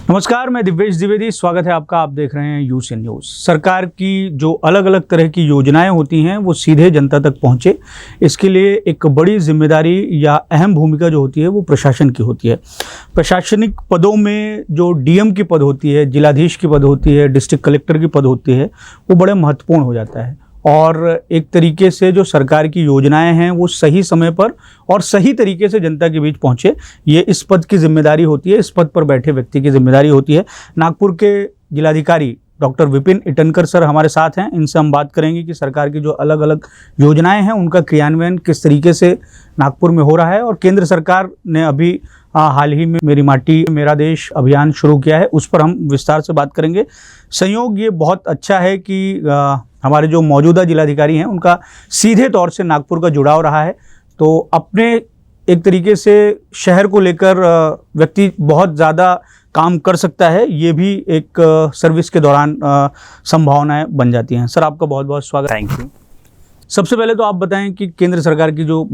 नमस्कार, मैं दिव्येश द्विवेदी। स्वागत है आपका। आप देख रहे हैं यूसी न्यूज़। सरकार की जो अलग अलग तरह की योजनाएं होती हैं वो सीधे जनता तक पहुंचे, इसके लिए एक बड़ी जिम्मेदारी या अहम भूमिका जो होती है वो प्रशासन की होती है। प्रशासनिक पदों में जो डीएम की पद होती है, जिलाधीश की पद होती है, डिस्ट्रिक्ट कलेक्टर की पद होती है, वो बड़े महत्वपूर्ण हो जाता है। और एक तरीके से जो सरकार की योजनाएं हैं वो सही समय पर और सही तरीके से जनता के बीच पहुंचे, ये इस पद की जिम्मेदारी होती है, इस पद पर बैठे व्यक्ति की जिम्मेदारी होती है। नागपुर के जिलाधिकारी डॉक्टर विपिन ईटनकर सर हमारे साथ हैं। इनसे हम बात करेंगे कि सरकार की जो अलग अलग योजनाएं हैं उनका क्रियान्वयन किस तरीके से नागपुर में हो रहा है, और केंद्र सरकार ने अभी हाल ही में मेरी माटी मेरा देश अभियान शुरू किया है, उस पर हम विस्तार से बात करेंगे। संयोग ये बहुत अच्छा है कि हमारे जो मौजूदा जिलाधिकारी हैं उनका सीधे तौर से नागपुर का जुड़ाव रहा है, तो अपने एक तरीके से शहर को लेकर व्यक्ति बहुत ज़्यादा काम कर सकता है। ये भी एक सर्विस के दौरान संभावनाएं बन जाती हैं। सर, आपका बहुत बहुत स्वागत। Thank you. सबसे पहले तो आप बताएं कि केंद्र सरकार की जो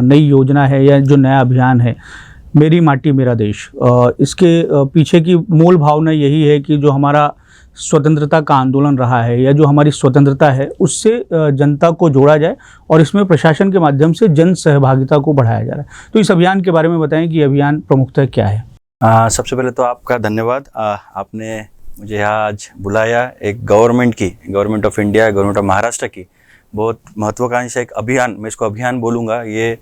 नई योजना है या जो नया अभियान है मेरी माटी मेरा देश, इसके पीछे की मूल भावना यही है कि जो हमारा स्वतंत्रता का आंदोलन रहा है या जो हमारी स्वतंत्रता है उससे जनता को जोड़ा जाए और इसमें प्रशासन के माध्यम से जन सहभागिता को बढ़ाया जा रहा है। तो इस अभियान के बारे में बताएं कि अभियान प्रमुखतः क्या है। सबसे पहले तो आपका धन्यवाद। आपने मुझे यहाँ आज बुलाया। एक government of India, government of Maharashtra की बहुत महत्वाकांक्षी एक अभियान, मैं इसको अभियान बोलूँगा, ये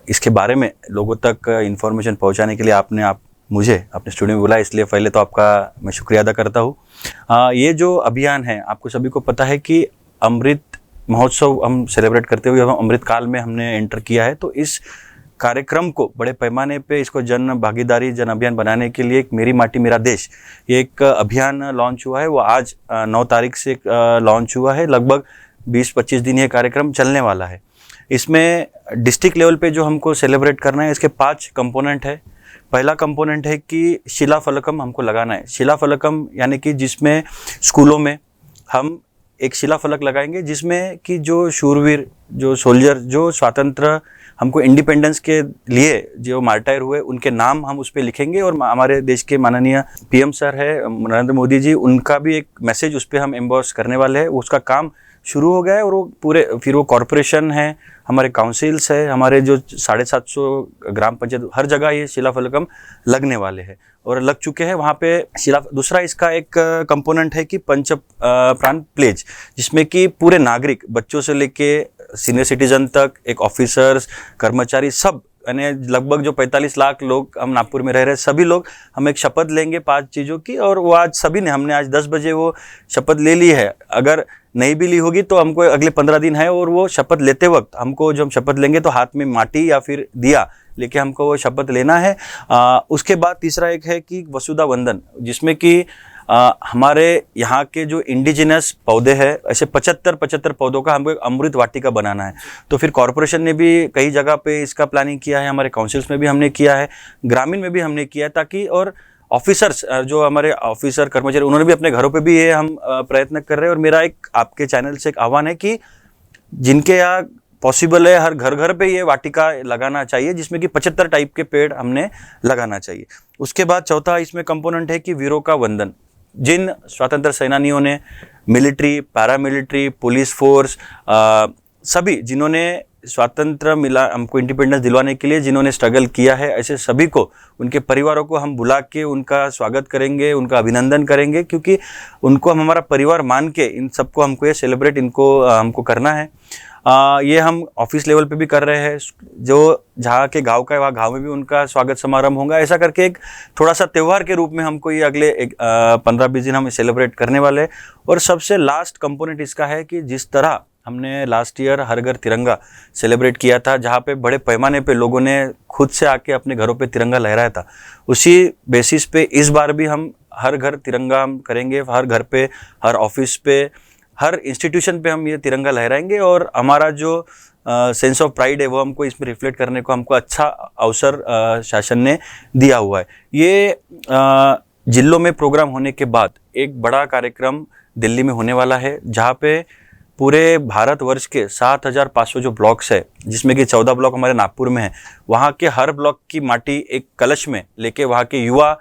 इसके बारे में लोगों तक इन्फॉर्मेशन पहुँचाने के लिए आपने मुझे अपने स्टूडियो में बुलाया, इसलिए पहले तो आपका मैं शुक्रिया अदा करता हूँ। ये जो अभियान है, आपको सभी को पता है कि अमृत महोत्सव हम सेलिब्रेट करते हुए हम अमृत काल में हमने एंटर किया है। तो इस कार्यक्रम को बड़े पैमाने पे इसको जन भागीदारी, जन अभियान बनाने के लिए एक मेरी माटी मेरा देश, ये एक अभियान लॉन्च हुआ है। वो आज 9 तारीख से लॉन्च हुआ है। लगभग 20-25 दिन ये कार्यक्रम चलने वाला है। इसमें डिस्ट्रिक्ट लेवल पे जो हमको सेलिब्रेट करना है, इसके 5 कंपोनेंट है। पहला कंपोनेंट है कि शिलाफलकम हमको लगाना है। शिलाफलकम यानी कि जिसमें स्कूलों में हम एक शिलाफलक लगाएंगे जिसमें कि जो शूरवीर, जो सोल्जर, जो स्वातंत्र हमको इंडिपेंडेंस के लिए जो मार्टायर हुए, उनके नाम हम उस पर लिखेंगे। और हमारे देश के माननीय पीएम सर है नरेंद्र मोदी जी, उनका भी एक मैसेज उस पर हम एम्बॉस करने वाले हैं। उसका काम शुरू हो गया है और वो पूरे फिर वो कॉरपोरेशन है, हमारे काउंसिल्स है, हमारे जो 750 ग्राम पंचायत, हर जगह ये शिलाफलकम लगने वाले हैं और लग चुके हैं वहाँ पे शिला। दूसरा इसका एक कंपोनेंट है कि पंच प्राण प्लेज, जिसमें कि पूरे नागरिक, बच्चों से लेके सीनियर सिटीजन तक, एक ऑफिसर्स, कर्मचारी, सब यानी लगभग जो 45 लाख लोग हम नागपुर में रह रहे हैं, सभी लोग हम एक शपथ लेंगे 5 चीज़ों की। और वो आज सभी ने, हमने आज 10 बजे वो शपथ ले ली है। अगर नहीं भी ली होगी तो हमको अगले 15 दिन है। और वो शपथ लेते वक्त हमको, जो हम शपथ लेंगे तो हाथ में माटी या फिर दिया लेके हमको वो शपथ लेना है। उसके बाद तीसरा एक है कि वसुधा वंदन, जिसमें कि हमारे यहाँ के जो इंडिजिनस पौधे हैं, ऐसे 75 पौधों का हमको एक अमृत वाटिका बनाना है। तो फिर कॉरपोरेशन ने भी कई जगह पे इसका प्लानिंग किया है, हमारे काउंसिल्स में भी हमने किया है, ग्रामीण में भी हमने किया है, ताकि और ऑफिसर्स, जो हमारे ऑफिसर कर्मचारी, उन्होंने भी अपने घरों पे भी ये हम प्रयत्न कर रहे हैं। और मेरा एक आपके चैनल से एक आह्वान है कि जिनके यहाँ पॉसिबल है, हर घर पे ये वाटिका लगाना चाहिए, जिसमें कि 75 टाइप के पेड़ हमने लगाना चाहिए। उसके बाद चौथा इसमें कंपोनेंट है कि वीरों का वंदन। जिन स्वतंत्र सेनानियों ने मिलिट्री, पैरामिलिट्री, पुलिस फोर्स, सभी जिन्होंने स्वातंत्र मिला, हमको इंडिपेंडेंस दिलवाने के लिए जिन्होंने स्ट्रगल किया है, ऐसे सभी को, उनके परिवारों को हम बुला के उनका स्वागत करेंगे, उनका अभिनंदन करेंगे, क्योंकि उनको हम हमारा परिवार मान के इन सबको हमको ये सेलिब्रेट हमको करना है। ये हम ऑफिस लेवल पे भी कर रहे हैं। जो जहाँ के गांव का है वहाँ गांव में भी उनका स्वागत समारंभ होगा। ऐसा करके एक थोड़ा सा त्यौहार के रूप में हमको ये अगले 15-20 दिन हम सेलिब्रेट करने वाले हैं। और सबसे लास्ट कंपोनेंट इसका है कि जिस तरह हमने लास्ट ईयर हर घर तिरंगा सेलिब्रेट किया था, जहाँ पे बड़े पैमाने पे लोगों ने खुद से आके अपने घरों पे तिरंगा लहराया था, उसी बेसिस पे इस बार भी हम हर घर तिरंगा हम करेंगे। हर घर पे, हर ऑफिस पे, हर इंस्टीट्यूशन पे हम ये तिरंगा लहराएंगे। और हमारा जो सेंस ऑफ प्राइड है वो हमको इसमें रिफ्लेक्ट करने को हमको अच्छा अवसर शासन ने दिया हुआ है। ये जिलों में प्रोग्राम होने के बाद एक बड़ा कार्यक्रम दिल्ली में होने वाला है, जहाँ पे पूरे भारतवर्ष के 7,500 जो ब्लॉक्स है, जिसमें कि 14 ब्लॉक हमारे नागपुर में है, वहाँ के हर ब्लॉक की माटी एक कलश में लेके वहाँ के युवा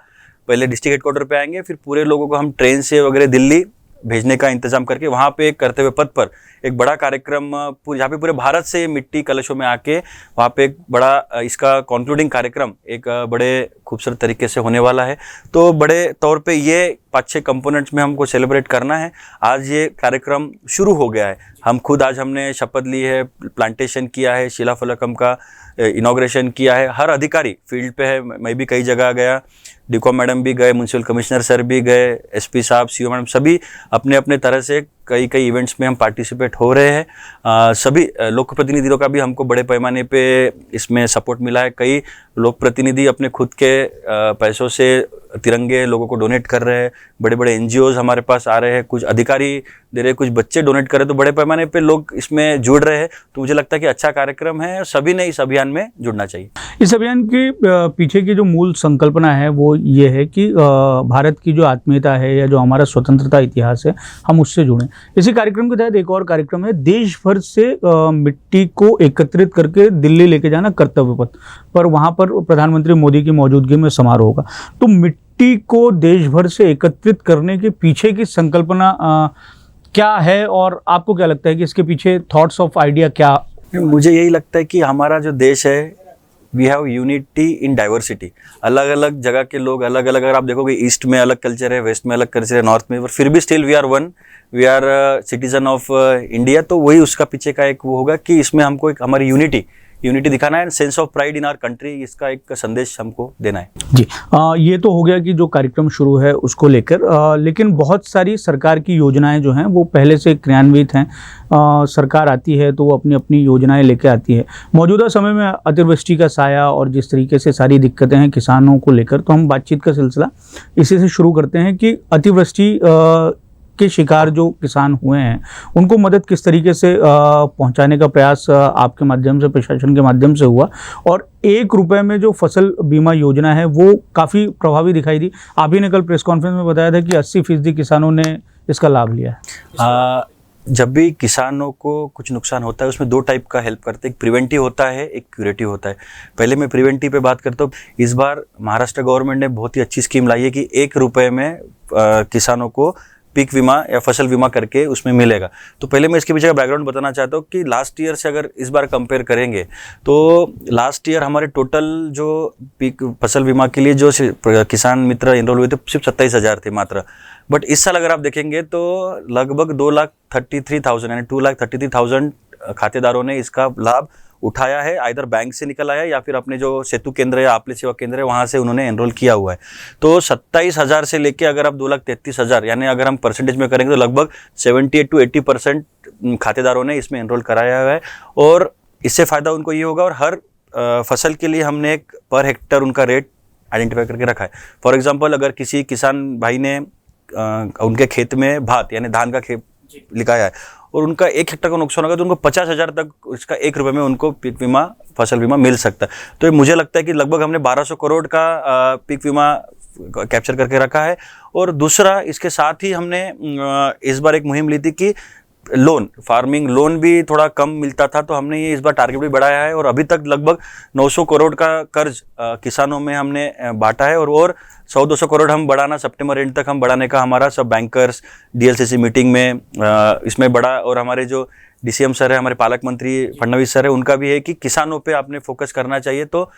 पहले डिस्ट्रिक्ट हेडक्वार्टर पे आएंगे, फिर पूरे लोगों को हम ट्रेन से वगैरह दिल्ली भेजने का इंतजाम करके वहाँ पे एक करते हुए पथ पर एक बड़ा कार्यक्रम जहाँ पे पूरे भारत से मिट्टी कलशों में आके वहाँ पे एक बड़ा इसका कंक्लूडिंग कार्यक्रम एक बड़े खूबसूरत तरीके से होने वाला है। तो बड़े तौर पे ये 5-6 कंपोनेंट्स में हमको सेलिब्रेट करना है। आज ये कार्यक्रम शुरू हो गया है। हम खुद आज हमने शपथ ली है, प्लांटेशन किया है, शिलाफलकम का इनॉग्रेशन किया है। हर अधिकारी फील्ड पे है, मैं भी कई जगह गया, डीकॉम मैडम भी गए, म्यूनसिपल कमिश्नर सर भी गए, एसपी साहब, सीओ मैडम, सभी अपने अपने तरह से कई इवेंट्स में हम पार्टिसिपेट हो रहे हैं। सभी लोक प्रतिनिधियों का भी हमको बड़े पैमाने पे इसमें सपोर्ट मिला है। कई लोक प्रतिनिधि अपने खुद के पैसों से तिरंगे लोगों को डोनेट कर रहे हैं, बड़े बड़े एनजीओज हमारे पास आ रहे हैं, कुछ अधिकारी दे रहे हैं, कुछ बच्चे डोनेट कर रहे हैं। तो बड़े पैमाने पे लोग इसमें जुड़ रहे हैं। तो मुझे लगता है कि अच्छा कार्यक्रम है और सभी ने इस अभियान में जुड़ना चाहिए। इस अभियान के पीछे की जो मूल संकल्पना है वो ये है कि भारत की जो आत्मीयता है या जो हमारा स्वतंत्रता इतिहास है, हम उससे जुड़ें। इसी कार्यक्रम के तहत एक और कार्यक्रम है, देश भर से मिट्टी को एकत्रित करके दिल्ली लेके जाना कर्तव्य पथ पर। वहाँ पर प्रधानमंत्री मोदी की मौजूदगी में समारोह होगा। तो मिट्टी को देश भर से एकत्रित करने के पीछे की संकल्पना क्या है और आपको क्या लगता है कि इसके पीछे थॉट्स ऑफ आइडिया क्या? मुझे यही लगता है कि हमारा जो देश है, we have unity in diversity. अलग अलग जगह के लोग अलग अलग, अगर आप देखोगे ईस्ट में अलग कल्चर है, वेस्ट में अलग कल्चर है, नॉर्थ में, पर फिर भी still we are one, we are citizen of India. तो वही उसका पीछे का एक वो होगा कि इसमें हमको एक हमारी यूनिटी दिखाना है, sense of pride in our country, इसका एक संदेश हमको देना है। जी, ये तो हो गया कि जो कार्यक्रम शुरू है उसको लेकर, लेकिन बहुत सारी सरकार की योजनाएं जो हैं वो पहले से क्रियान्वित हैं। सरकार आती है तो वो अपनी अपनी योजनाएं लेके आती है। मौजूदा समय में अतिवृष्टि का साया और जिस तरीके से सारी दिक्कतें हैं किसानों को लेकर, तो हम बातचीत का सिलसिला इसी से शुरू करते हैं कि अतिवृष्टि के शिकार जो किसान हुए हैं उनको मदद किस तरीके से पहुंचाने का प्रयास आपके माध्यम से, प्रशासन के माध्यम से हुआ, और 1 रुपए में जो फसल बीमा योजना है वो काफ़ी प्रभावी दिखाई दी। आप ही ने कल प्रेस कॉन्फ्रेंस में बताया था कि 80% किसानों ने इसका लाभ लिया है। जब भी किसानों को कुछ नुकसान होता है उसमें 2 टाइप का हेल्प करते हैं, एक प्रिवेंटिव होता है, एक क्यूरेटिव होता है। पहले मैं प्रिवेंटिव पे बात करता हूँ। इस बार महाराष्ट्र गवर्नमेंट ने बहुत ही अच्छी स्कीम लाई है कि 1 रुपए में किसानों को पीक बीमा या फसल बीमा करके उसमें मिलेगा। तो पहले मैं इसके पीछे का बैकग्राउंड बताना चाहता हूँ कि लास्ट ईयर से अगर इस बार कंपेयर करेंगे तो लास्ट ईयर हमारे टोटल जो पीक फसल बीमा के लिए जो किसान मित्र एनरोल हुए थे सिर्फ 27,000 थे मात्र। बट इस साल अगर आप देखेंगे तो लगभग 2,33,000 यानी 2,33,000 खातेदारों ने इसका लाभ उठाया है। आइदर बैंक से निकल आया या फिर अपने जो सेतु केंद्र या आपले सेवा केंद्र है वहाँ से उन्होंने एनरोल किया हुआ है। तो 27,000 से लेके अगर आप 2,33,000 यानी अगर हम परसेंटेज में करेंगे तो लगभग 78 to 80% खातेदारों ने इसमें एनरोल कराया हुआ है। और इससे फ़ायदा उनको ये होगा, और हर फसल के लिए हमने एक पर हेक्टर उनका रेट आइडेंटिफाई करके रखा है। फॉर एग्जाम्पल, अगर किसी किसान भाई ने उनके खेत में भात यानी धान का खेत लिखाया है और उनका 1 हेक्टर का नुकसान होगा तो उनको 50,000 तक उसका 1 रुपये में उनको पीक बीमा, फसल बीमा मिल सकता है। तो मुझे लगता है कि लगभग हमने 1,200 करोड़ का पीक बीमा कैप्चर करके रखा है। और दूसरा, इसके साथ ही हमने इस बार एक मुहिम ली थी कि लोन, फार्मिंग लोन भी थोड़ा कम मिलता था, तो हमने ये इस बार टारगेट भी बढ़ाया है और अभी तक लगभग 900 करोड़ का कर्ज किसानों में हमने बांटा है। और 100-200 करोड़ हम बढ़ाना, सितंबर एंड तक हम बढ़ाने का हमारा सब बैंकर्स डीएलसीसी मीटिंग में इसमें बढ़ा। और हमारे जो डीसीएम सर है, हमारे पालक मंत्री फडणवीस सर है, उनका भी है कि किसानों पे आपने फोकस करना चाहिए। तो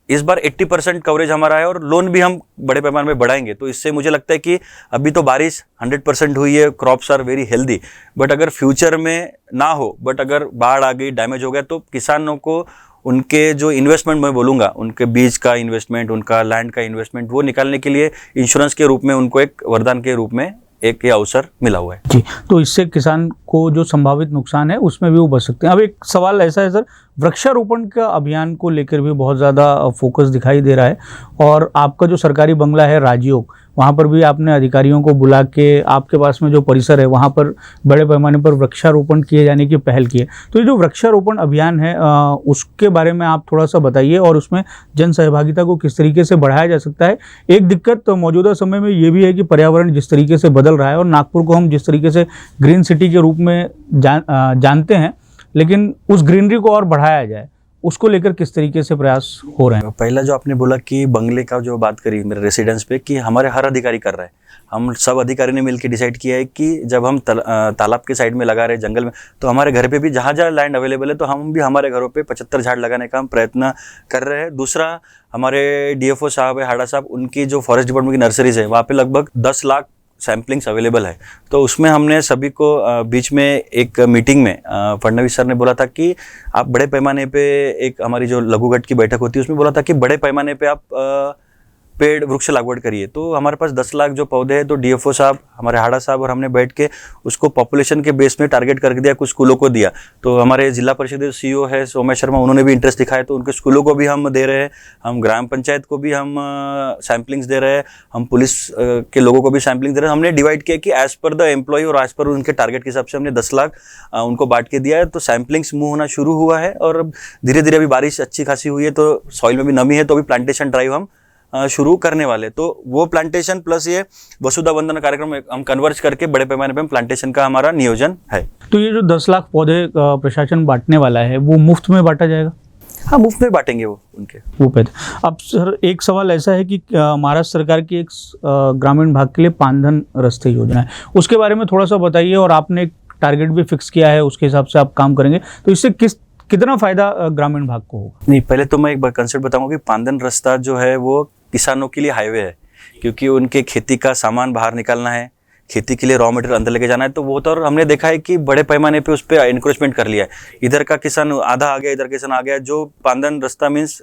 इस बार 80% कवरेज हमारा है और लोन भी हम बड़े पैमाने में बढ़ाएंगे। तो इससे मुझे लगता है कि अभी तो बारिश 100% हुई है, crops are very healthy, but अगर फ्यूचर में ना हो, बट अगर बाढ़ आ गई, डैमेज हो गया, तो किसानों को उनके जो इन्वेस्टमेंट मैं बोलूँगा, उनके बीज का इन्वेस्टमेंट, उनका लैंड का इन्वेस्टमेंट, वो निकालने के लिए इंश्योरेंस के रूप में उनको एक वरदान के रूप में एक ये अवसर मिला हुआ है। जी, तो इससे किसान को जो संभावित नुकसान है उसमें भी वो बच सकते हैं। अब एक सवाल ऐसा है सर, वृक्षारोपण का अभियान को लेकर भी बहुत ज़्यादा फोकस दिखाई दे रहा है, और आपका जो सरकारी बंगला है राजयोग, वहाँ पर भी आपने अधिकारियों को बुला के आपके पास में जो परिसर है वहाँ पर बड़े पैमाने पर वृक्षारोपण किए जाने की पहल की है। तो ये जो वृक्षारोपण अभियान है उसके बारे में आप थोड़ा सा बताइए और उसमें जन सहभागिता को किस तरीके से बढ़ाया जा सकता है। एक दिक्कत तो मौजूदा समय में ये भी है कि पर्यावरण जिस तरीके से बदल रहा है और नागपुर को हम जिस तरीके से ग्रीन सिटी के रूप में जानते हैं, लेकिन उस ग्रीनरी को और बढ़ाया जाए, उसको लेकर किस तरीके से प्रयास हो रहे हैं? पहला जो आपने बोला कि बंगले का जो बात करी मेरे रेसिडेंस पे, कि हमारे हर अधिकारी कर रहे हैं। हम सब अधिकारी ने मिलकर डिसाइड किया है कि जब हम तालाब के साइड में लगा रहे हैं, जंगल में, तो हमारे घर पे भी जहाँ जहाँ लैंड अवेलेबल है तो हम भी हमारे घरों पे 75 झाड़ लगाने का हम प्रयत्न कर रहे हैं। दूसरा, हमारे डीएफओ साहब है, हाड़ा साहब, उनकी जो फॉरेस्ट डिपार्टमेंट की नर्सरीज है वहाँ पे लगभग 10 लाख सैम्पलिंग्स अवेलेबल है। तो उसमें हमने सभी को बीच में एक मीटिंग में फडणवीस सर ने बोला था कि आप बड़े पैमाने पे, एक हमारी जो लघुगढ़ की बैठक होती है उसमें बोला था कि बड़े पैमाने पे आप पेड़ वृक्ष लागवड़ करिए। तो हमारे पास 10 लाख जो पौधे हैं, तो डीएफओ साहब, हमारे हाड़ा साहब और हमने बैठ के उसको पॉपुलेशन के बेस में टारगेट करके दिया, कुछ स्कूलों को दिया। तो हमारे जिला परिषद सीईओ है सोमेश शर्मा, उन्होंने भी इंटरेस्ट दिखाया, तो उनके स्कूलों को भी हम दे रहे हैं, हम ग्राम पंचायत को भी हम सैम्पलिंग्स दे रहे हैं, हम पुलिस के लोगों को भी सैम्पलिंग दे रहे हैं। हमने डिवाइड किया कि एज पर द एम्प्लॉय और एज पर उनके टारगेट के हिसाब से हमने 10 लाख उनको बांट के दिया है। तो सैम्पलिंग्स मूव होना शुरू हुआ है और अब धीरे धीरे अभी बारिश अच्छी खासी हुई है तो सॉइल में भी नमी है, तो अभी प्लांटेशन ड्राइव हम शुरू करने वाले। तो वो प्लांटेशन प्लस ये वसुधा वंदना कार्यक्रम हम कन्वर्ज करके बड़े पैमाने पे हम प्लांटेशन का हमारा नियोजन है। तो ये जो 10 लाख पौधे प्रशासन बांटने वाला है वो मुफ्त में बांटा जाएगा? हाँ, मुफ्त में बांटेंगे वो पैसे। अब सर, एक सवाल ऐसा है कि महाराष्ट्र सरकार की एक ग्रामीण भाग के लिए पानधन रास्ते योजना है, उसके बारे में थोड़ा सा बताइए। और आपने एक टारगेट भी फिक्स किया है, उसके हिसाब से आप काम करेंगे, तो इससे कितना फायदा ग्रामीण भाग को होगा? नहीं, पहले तो मैं एक कंसेप्ट बताऊंगा कि पानधन रास्ता जो है वो किसानों के लिए हाईवे है, क्योंकि उनके खेती का सामान बाहर निकालना है, खेती के लिए रॉ मटेरियल अंदर लेके जाना है। तो वो तो हमने देखा है कि बड़े पैमाने पे उस पर एनक्रोचमेंट कर लिया है। इधर का किसान आधा आ गया, इधर किसान आ गया। जो पानधन रास्ता मीन्स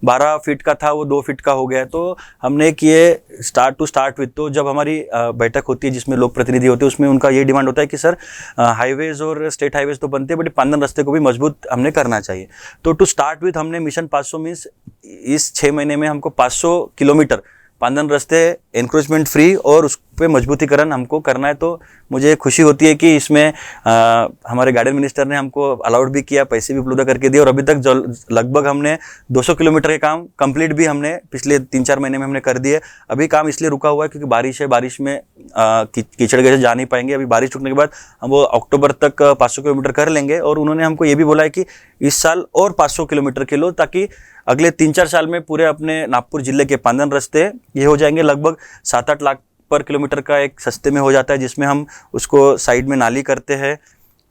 12 फीट का था वो 2 फीट का हो गया। तो हमने किए स्टार्ट विथ, तो जब हमारी बैठक होती है जिसमें लोक प्रतिनिधि होते हैं, उसमें उनका ये डिमांड होता है कि सर हाईवेज और स्टेट हाईवेज तो बनते हैं बट पानधन रास्ते को भी मजबूत हमने करना चाहिए। तो टू स्टार्ट विथ हमने मिशन 500 मीन्स इस 6 महीने में हमको 500 किलोमीटर पानधन रास्ते एनक्रोचमेंट फ्री और उस पे मजबूतीकरण हमको करना है। तो मुझे खुशी होती है कि इसमें हमारे गार्डन मिनिस्टर ने हमको अलाउड भी किया, पैसे भी उपलब्ध करके दिए और अभी तक लगभग हमने 200 किलोमीटर के काम कंप्लीट भी हमने पिछले 3-4 महीने में हमने कर दिए। अभी काम इसलिए रुका हुआ है क्योंकि बारिश है, बारिश में कीचड़ के जा नहीं पाएंगे। अभी बारिश रुकने के बाद हम वो अक्टूबर तक 500 किलोमीटर कर लेंगे और उन्होंने हमको ये भी बोला है कि इस साल और 500 किलोमीटर के लो, ताकि अगले 3-4 साल में पूरे अपने नागपुर जिले के पानधन रास्ते ये हो जाएंगे लगभग 7-8 लाख पर किलोमीटर का एक सस्ते में हो जाता है, जिसमें हम उसको साइड में नाली करते हैं,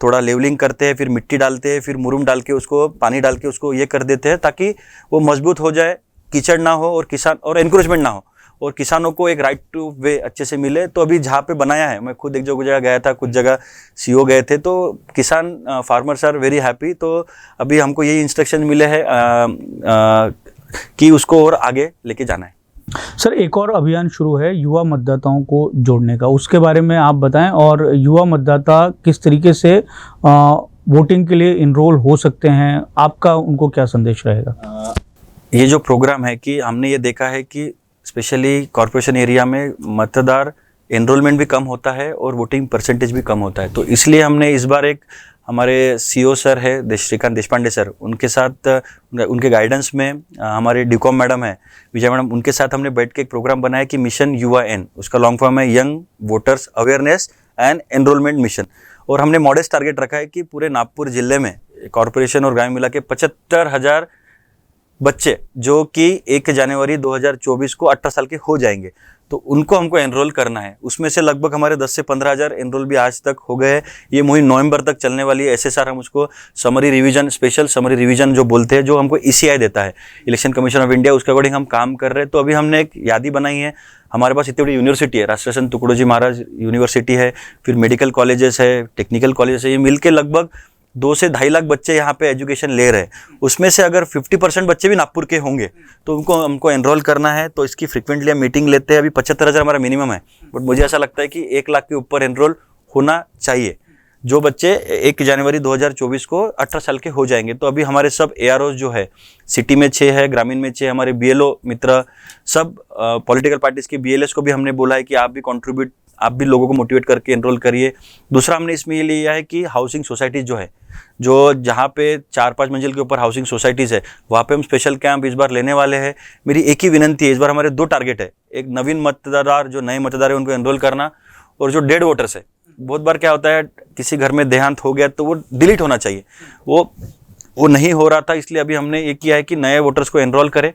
थोड़ा लेवलिंग करते हैं, फिर मिट्टी डालते हैं, फिर मुरुम डाल के उसको पानी डाल के उसको ये कर देते हैं ताकि वो मजबूत हो जाए, कीचड़ ना हो और किसान और एनक्रोचमेंट ना हो और किसानों को एक राइट टू वे अच्छे से मिले। तो अभी जहाँ पे बनाया है, मैं खुद एक जगह गया था, कुछ जगह सीओ गए थे, तो किसान फार्मर्स आर वेरी हैप्पी। तो अभी हमको यही इंस्ट्रक्शन मिले हैं कि उसको और आगे लेके जाना है। सर, एक और अभियान शुरू है युवा मतदाताओं को जोड़ने का, उसके बारे में आप बताएं। और युवा मतदाता किस तरीके से वोटिंग के लिए इनरोल हो सकते हैं, आपका उनको क्या संदेश रहेगा? ये जो प्रोग्राम है कि हमने ये देखा है कि स्पेशली कॉर्पोरेशन एरिया में मतदार एनरोलमेंट भी कम होता है और वोटिंग परसेंटेज भी कम होता है। तो इसलिए हमने इस बार एक हमारे सीओ सर है श्रीकांत देशपांडे सर, उनके साथ उनके गाइडेंस में हमारे डीकॉम मैडम है विजय मैडम, उनके साथ हमने बैठ के एक प्रोग्राम बनाया कि मिशन युवा एन, उसका लॉन्ग फॉर्म है young voters awareness and enrolment mission. और हमने मॉडेस्ट टारगेट रखा है कि पूरे नागपुर जिले में कॉर्पोरेशन और ग्रामीण मिला के 75,000 बच्चे जो कि 1 जनवरी 2024 को 18 साल के हो जाएंगे, तो उनको हमको एनरोल करना है। उसमें से लगभग हमारे 10 से 15,000 एनरोल भी आज तक हो गए हैं। ये मुहिम नवंबर तक चलने वाली है। एसएसआर हम उसको summary revision, special summary revision जो बोलते हैं, जो हमको ईसीआई देता है, इलेक्शन कमीशन ऑफ इंडिया, उसके अकॉर्डिंग हम काम कर रहे हैं। तो अभी हमने एक यादी बनाई है। हमारे पास इतनी बड़ी यूनिवर्सिटी है, राष्ट्र संत तुकडोजी महाराज यूनिवर्सिटी है, फिर मेडिकल कॉलेजेस है, टेक्निकल कॉलेजेस है, ये मिलके लगभग 2 से 2.5 लाख बच्चे यहाँ पे एजुकेशन ले रहे हैं। उसमें से अगर 50% बच्चे भी नागपुर के होंगे तो उनको हमको एनरोल करना है। तो इसकी फ्रिक्वेंटली हम मीटिंग लेते हैं। अभी 75,000 हमारा मिनिमम है, बट मुझे ऐसा लगता है कि 1 लाख के ऊपर एनरोल होना चाहिए, जो बच्चे 1 जनवरी 2024 को 18 साल के हो जाएंगे। तो अभी हमारे सब AROs जो है, सिटी में 6 है, ग्रामीण में 6, हमारे BLO मित्र, सब पॉलिटिकल पार्टीज के BLS को भी हमने बोला है कि आप भी कंट्रीब्यूट, आप भी लोगों को मोटिवेट करके एनरोल करिए। दूसरा हमने इसमें ये लिया है कि हाउसिंग सोसाइटीज़ जो है, जो जहाँ पे 4-5 मंजिल के ऊपर हाउसिंग सोसाइटीज़ है, वहाँ पे हम स्पेशल कैंप इस बार लेने वाले हैं। मेरी एक ही विनंती है, इस बार हमारे 2 टारगेट है। एक नवीन मतदार, जो नए मतदार है उनको एनरोल करना, और जो डेड वोटर्स है, बहुत बार क्या होता है किसी घर में देहांत हो गया तो वो डिलीट होना चाहिए, वो वो नहीं हो रहा था, इसलिए अभी हमने ये किया है कि नए वोटर्स को एनरोल करें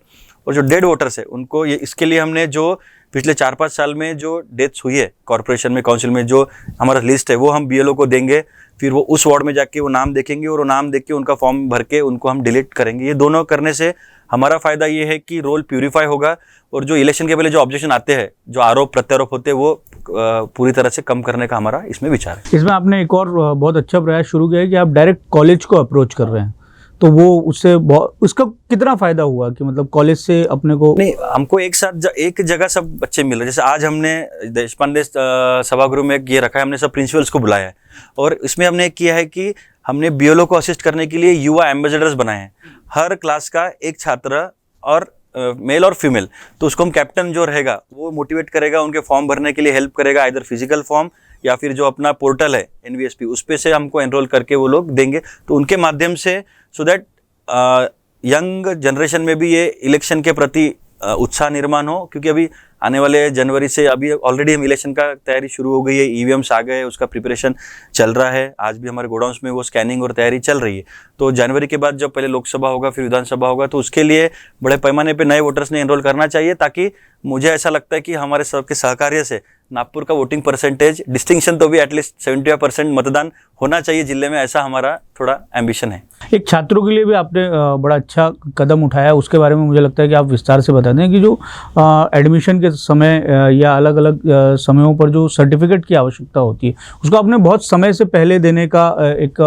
और जो डेड वोटर्स है उनको ये, इसके लिए हमने जो पिछले 4-5 साल में जो डेथ्स हुई है कॉर्पोरेशन में, काउंसिल में, जो हमारा लिस्ट है वो हम बीएलओ को देंगे, फिर वो उस वार्ड में जाके वो नाम देखेंगे और वो नाम देख के उनका फॉर्म भर के उनको हम डिलीट करेंगे। ये दोनों करने से हमारा फायदा ये है कि रोल प्यूरिफाई होगा और जो इलेक्शन के पहले जो ऑब्जेक्शन आते हैं, जो आरोप प्रत्यारोप होते हैं, वो पूरी तरह से कम करने का हमारा इसमें विचार है। इसमें आपने एक और बहुत अच्छा प्रयास शुरू किया है कि आप डायरेक्ट कॉलेज को अप्रोच कर रहे हैं, तो वो उससे उसका कितना फायदा हुआ कि मतलब कॉलेज से अपने को? नहीं, हमको एक साथ एक जगह सब बच्चे मिल रहे। जैसे आज हमने देशपांडे सभागृह में ये रखा है, हमने सब प्रिंसिपल्स को बुलाया है और इसमें हमने किया है कि हमने बीएलओ को असिस्ट करने के लिए युवा एम्बेसडर्स बनाए हैं। हर क्लास का एक छात्र और मेल और फीमेल, तो उसको हम कैप्टन जो रहेगा वो मोटिवेट करेगा, उनके फॉर्म भरने के लिए हेल्प करेगा, इधर फिजिकल फॉर्म या फिर जो अपना पोर्टल है एनवीएसपी उस पे से हमको एनरोल करके वो लोग देंगे। तो उनके माध्यम से सो दैट यंग जनरेशन में भी ये इलेक्शन के प्रति उत्साह निर्माण हो, क्योंकि अभी आने वाले जनवरी से अभी ऑलरेडी हम इलेक्शन का तैयारी शुरू हो गई है, ईवीएम्स आ गए, उसका प्रिपरेशन चल रहा है। आज भी हमारे गोडाउन्स में वो स्कैनिंग और तैयारी चल रही है। तो जनवरी के बाद जब पहले लोकसभा होगा फिर विधानसभा होगा, तो उसके लिए बड़े पैमाने पे नए वोटर्स ने एनरोल करना चाहिए, ताकि मुझे ऐसा लगता है कि हमारे सबके सहकार्य से नागपुर का वोटिंग परसेंटेज डिस्टिंक्शन तो भी एटलीस्ट 75% मतदान होना चाहिए जिले में, ऐसा हमारा थोड़ा एम्बिशन है। एक छात्रों के लिए भी आपने बड़ा अच्छा कदम उठाया, उसके बारे में मुझे लगता है कि आप विस्तार से बता दें कि जो एडमिशन के समय या अलग अलग समयों पर जो सर्टिफिकेट की आवश्यकता होती है उसको आपने बहुत समय से पहले देने का एक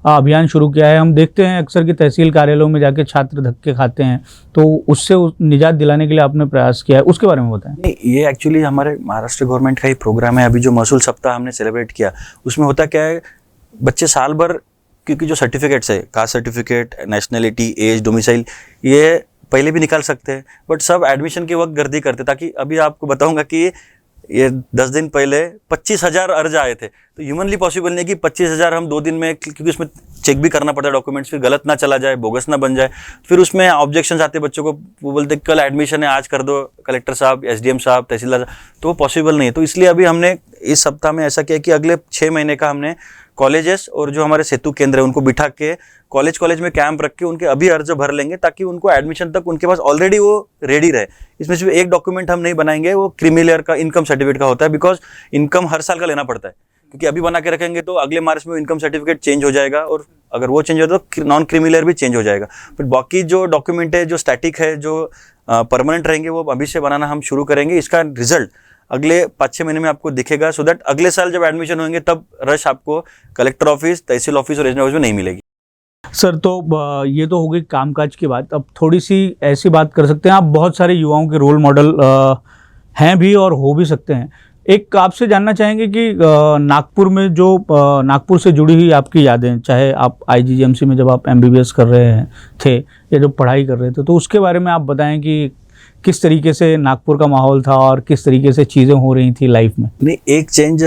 अभियान शुरू किया है। हम देखते हैं अक्सर कि तहसील कार्यालयों में जाके छात्र धक्के खाते हैं, तो उससे निजात दिलाने के लिए आपने प्रयास किया है, उसके बारे में बताएं। नहीं, ये एक्चुअली हमारे महाराष्ट्र गवर्नमेंट का ही प्रोग्राम है। अभी जो महसूल सप्ताह हमने सेलिब्रेट किया उसमें होता क्या है, बच्चे साल भर, क्योंकि जो सर्टिफिकेट्स है, caste certificate, nationality, age, domicile, ये पहले भी निकाल सकते हैं, बट सब एडमिशन के वक्त गर्दी करते। ताकि अभी आपको बताऊंगा कि ये 10 दिन पहले 25,000 अर्ज आए थे, तो ह्यूमनली पॉसिबल नहीं कि 25,000 हम 2 दिन में, क्योंकि उसमें चेक भी करना पड़ता है डॉक्यूमेंट्स, फिर गलत ना चला जाए, बोगस ना बन जाए, फिर उसमें ऑब्जेक्शंस आते बच्चों को, वो बोलते कल एडमिशन है, आज कर दो कलेक्टर साहब, एसडीएम साहब, तहसीलदार साहब, तो वो पॉसिबल नहीं है। तो इसलिए अभी हमने इस सप्ताह में ऐसा किया कि अगले 6 महीने का हमने कॉलेजेस और जो हमारे सेतु केंद्र है उनको बिठा के कॉलेज में कैंप रख के उनके अभी अर्ज भर लेंगे, ताकि उनको एडमिशन तक उनके पास ऑलरेडी वो रेडी रहे। इसमें सिर्फ एक डॉक्यूमेंट हम नहीं बनाएंगे, वो क्रीमिलियर का इनकम सर्टिफिकेट का होता है, बिकॉज इनकम हर साल का लेना पड़ता है, क्योंकि अभी बना के रखेंगे तो अगले मार्च में इनकम सर्टिफिकेट चेंज हो जाएगा, और अगर वो चेंज हो तो नॉन क्रीमिलियर भी चेंज हो जाएगा। फिर बाकी जो डॉक्यूमेंट है, जो स्टैटिक है, जो परमानेंट रहेंगे, वो अभी से बनाना हम शुरू करेंगे। इसका रिजल्ट अगले 5-6 महीने में आपको दिखेगा, सो दैट अगले साल जब एडमिशन होंगे तब रश आपको कलेक्टर ऑफिस, तहसील ऑफिस और रीजनल ऑफिस में नहीं मिलेगी। सर, तो ये तो हो गई कामकाज की बात। अब थोड़ी सी ऐसी बात कर सकते हैं, आप बहुत सारे युवाओं के रोल मॉडल हैं भी और हो भी सकते हैं। एक आपसे जानना चाहेंगे कि नागपुर में जो नागपुर से जुड़ी हुई आपकी यादें, चाहे आप आईजीजीएमसी में जब आप एमबीबीएस कर रहे थे या जब पढ़ाई कर रहे थे, तो उसके बारे में आप बताएं कि किस तरीके से नागपुर का माहौल था और किस तरीके से चीज़ें हो रही थी लाइफ में। नहीं, एक चेंज,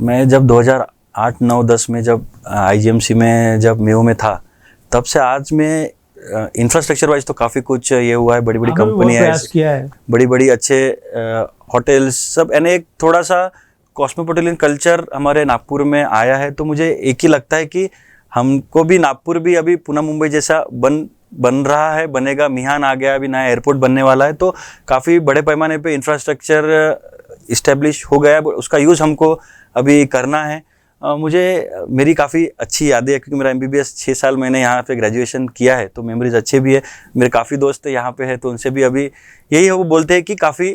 मैं जब 2008, 9, 10 में जब आईजीएमसी में जब मेयो में था, तब से आज में इंफ्रास्ट्रक्चर वाइज तो काफ़ी कुछ ये हुआ है। बड़ी बड़ी कंपनियां है, बड़ी बड़ी अच्छे होटल्स सब, यानी एक थोड़ा सा कॉस्मोपोलिटन कल्चर हमारे नागपुर में आया है। तो मुझे एक ही लगता है कि हमको भी नागपुर भी अभी पुणे मुंबई जैसा बन रहा है, बनेगा। मिहान आ गया, अभी नया एयरपोर्ट बनने वाला है, तो काफ़ी बड़े पैमाने पे इंफ्रास्ट्रक्चर इस्टेब्लिश हो गया है, उसका यूज़ हमको अभी करना है। मेरी काफ़ी अच्छी यादें है, क्योंकि मेरा एमबीबीएस 6 साल मैंने यहाँ पे ग्रेजुएशन किया है, तो मेमोरीज अच्छे भी है। मेरे काफ़ी दोस्त यहाँ पे है, तो उनसे भी अभी यही है, वो बोलते हैं कि काफ़ी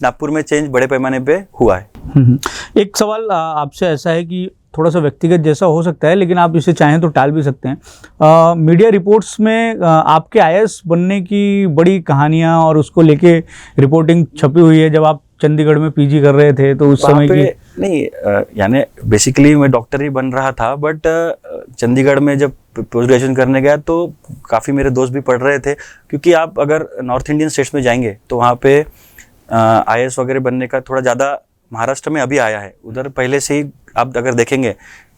नागपुर में चेंज बड़े पैमाने पे हुआ है। एक सवाल आपसे ऐसा है कि थोड़ा सा व्यक्तिगत जैसा हो सकता है, लेकिन आप इसे चाहें तो टाल भी सकते हैं। मीडिया रिपोर्ट्स में आपके आईएएस बनने की बड़ी कहानियां और उसको लेके रिपोर्टिंग छपी हुई है। जब आप चंडीगढ़ में पीजी कर रहे थे तो उस समय की नहीं, यानी बेसिकली मैं डॉक्टर ही बन रहा था, बट चंडीगढ़ में जब पोस्ट ग्रेजुएशन करने गया तो काफ़ी मेरे दोस्त भी पढ़ रहे थे, क्योंकि आप अगर नॉर्थ इंडियन स्टेट्स में जाएंगे तो वहाँ पे आईएएस वगैरह बनने का थोड़ा ज़्यादा महाराष्ट्र में अभी आया है। उधर पहले से ही आप अगर देखेंगे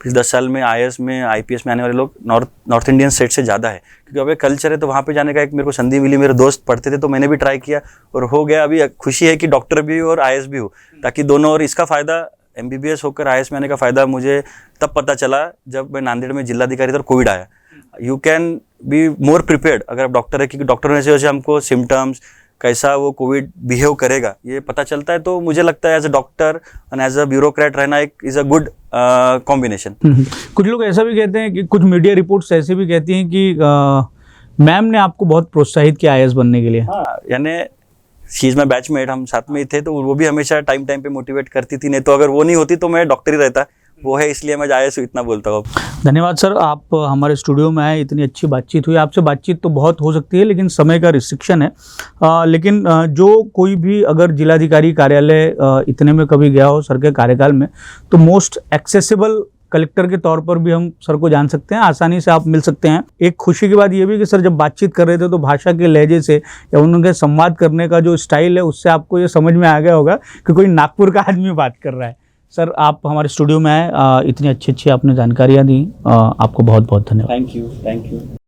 पिछले 10 साल में आईएएस में, आईपीएस में आने वाले लोग नॉर्थ इंडियन स्टेट से ज़्यादा है, क्योंकि अब एक कल्चर है। तो वहाँ पे जाने का एक मेरे को संधि मिली, मेरे दोस्त पढ़ते थे तो मैंने भी ट्राई किया और हो गया। अभी खुशी है कि डॉक्टर भी हो और आईएएस भी हो, ताकि दोनों, और इसका फ़ायदा एमबीबीएस होकर आईएएस में आने का फ़ायदा मुझे तब पता चला जब मैं नांदेड़ में जिलाधिकारी था और कोविड आया। You can be more prepared. अगर आप डॉक्टर है, क्योंकि डॉक्टर होने से वजह से हमको सिम्टम्स कैसा वो कोविड बिहेव करेगा ये पता चलता है। तो मुझे लगता है as a doctor and as a bureaucrat रहना एक इज़ अ गुड कॉम्बिनेशन। कुछ लोग ऐसा भी कहते हैं कि कुछ मीडिया रिपोर्ट्स ऐसे भी कहती हैं कि मैम ने आपको बहुत प्रोत्साहित किया IAS बनने के लिए। हाँ, यानी शी इज़ माई बैचमेट, हम साथ में ही थे, तो वो भी हमेशा टाइम पे मोटिवेट करती थी। नहीं तो अगर वो नहीं होती तो मैं डॉक्टर ही रहता। वो है इसलिए मैं IAS इतना बोलता हूँ। धन्यवाद सर, आप हमारे स्टूडियो में आए, इतनी अच्छी बातचीत हुई। आपसे बातचीत तो बहुत हो सकती है लेकिन समय का रिस्ट्रिक्शन है। लेकिन जो कोई भी अगर जिलाधिकारी कार्यालय इतने में कभी गया हो सर के कार्यकाल में, तो मोस्ट एक्सेसिबल कलेक्टर के तौर पर भी हम सर को जान सकते हैं, आसानी से आप मिल सकते हैं। एक खुशी की बात ये भी कि सर जब बातचीत कर रहे थे तो भाषा के लहजे से या उनके संवाद करने का जो स्टाइल है उससे आपको ये समझ में आ गया होगा कि कोई नागपुर का आदमी बात कर रहा है। सर आप हमारे स्टूडियो में आए, इतनी अच्छी आपने जानकारियाँ दी, आपको बहुत बहुत धन्यवाद। Thank you.